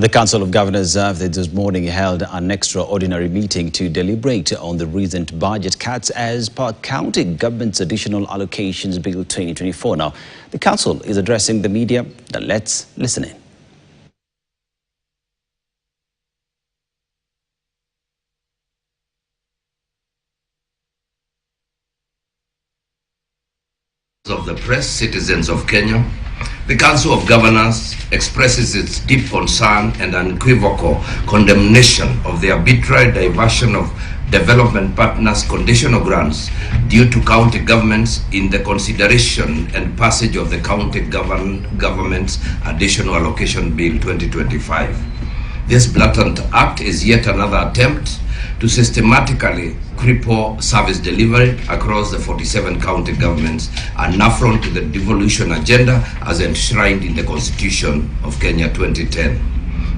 The Council of Governors this morning held an extraordinary meeting to deliberate on the recent budget cuts as per county government's additional allocations bill 2024. Now, the council is addressing the media. Now, let's listen in. Of the press, citizens of Kenya, the Council of Governors expresses its deep concern and unequivocal condemnation of the arbitrary diversion of development partners' conditional grants due to county governments in the consideration and passage of the county government's additional allocation bill 2025. This blatant act is yet another attempt to systematically cripple service delivery across the 47 county governments, an affront to the devolution agenda as enshrined in the Constitution of Kenya 2010.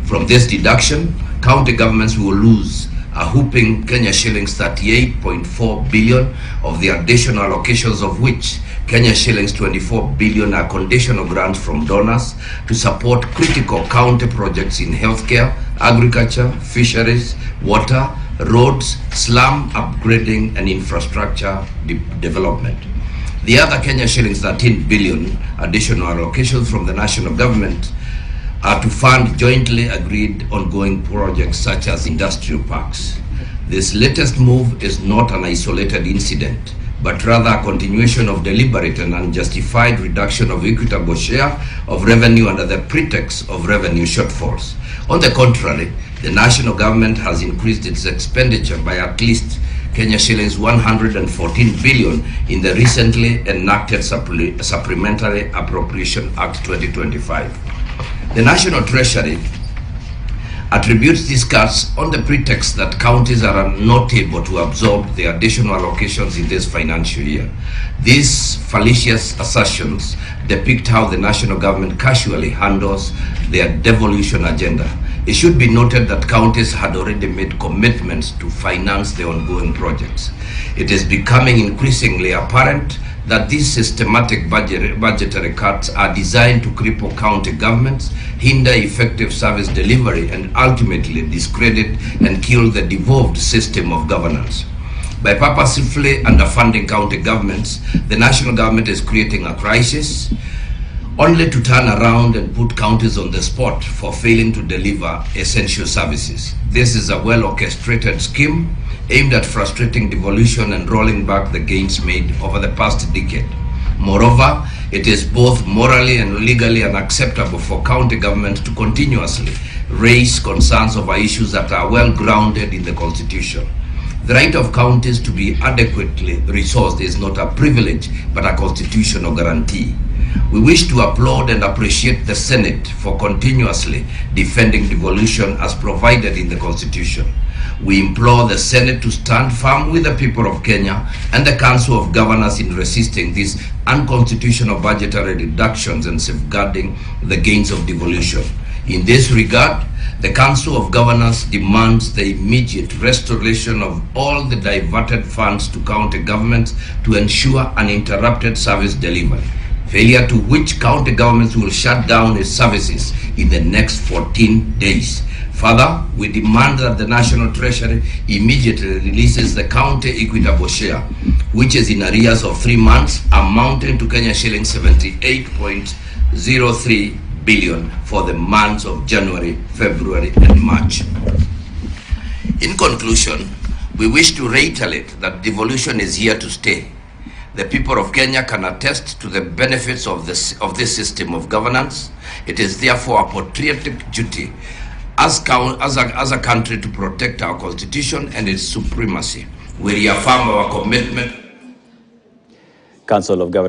From this deduction, county governments will lose a whooping Kenya shillings 38.4 billion of the additional allocations, of which Kenya shillings 24 billion are conditional grants from donors to support critical county projects in healthcare, agriculture, fisheries, water, roads, slum upgrading and infrastructure development. The other Kenya shillings 13 billion additional allocations from the national government are to fund jointly agreed ongoing projects such as industrial parks. This latest move is not an isolated incident, but rather a continuation of deliberate and unjustified reduction of equitable share of revenue under the pretext of revenue shortfalls. On the contrary, the national government has increased its expenditure by at least Kenya shillings 114 billion in the recently enacted Supplementary Appropriation Act 2025. The National Treasury attributes these cuts on the pretext that counties are not able to absorb the additional allocations in this financial year. These fallacious assertions depict how the national government casually handles their devolution agenda. It should be noted that counties had already made commitments to finance the ongoing projects. It is becoming increasingly apparent that these systematic budgetary cuts are designed to cripple county governments, hinder effective service delivery, and ultimately discredit and kill the devolved system of governance. By purposefully underfunding county governments, the national government is creating a crisis, only to turn around and put counties on the spot for failing to deliver essential services. This is a well-orchestrated scheme aimed at frustrating devolution and rolling back the gains made over the past decade. Moreover, it is both morally and legally unacceptable for county governments to continuously raise concerns over issues that are well grounded in the Constitution. The right of counties to be adequately resourced is not a privilege, but a constitutional guarantee. We wish to applaud and appreciate the Senate for continuously defending devolution as provided in the Constitution. We implore the Senate to stand firm with the people of Kenya and the Council of Governors in resisting these unconstitutional budgetary reductions and safeguarding the gains of devolution. In this regard, the Council of Governors demands the immediate restoration of all the diverted funds to county governments to ensure uninterrupted service delivery, failure to which county governments will shut down its services in the next 14 days. Further, we demand that the National Treasury immediately releases the county equitable share, which is in arrears of 3 months, amounting to Kenya shillings 78.03 billion for the months of January, February, and March. In conclusion, we wish to reiterate that devolution is here to stay. The people of Kenya can attest to the benefits of this system of governance. It is therefore a patriotic duty as a country to protect our Constitution and its supremacy. We reaffirm our commitment. Council of Governors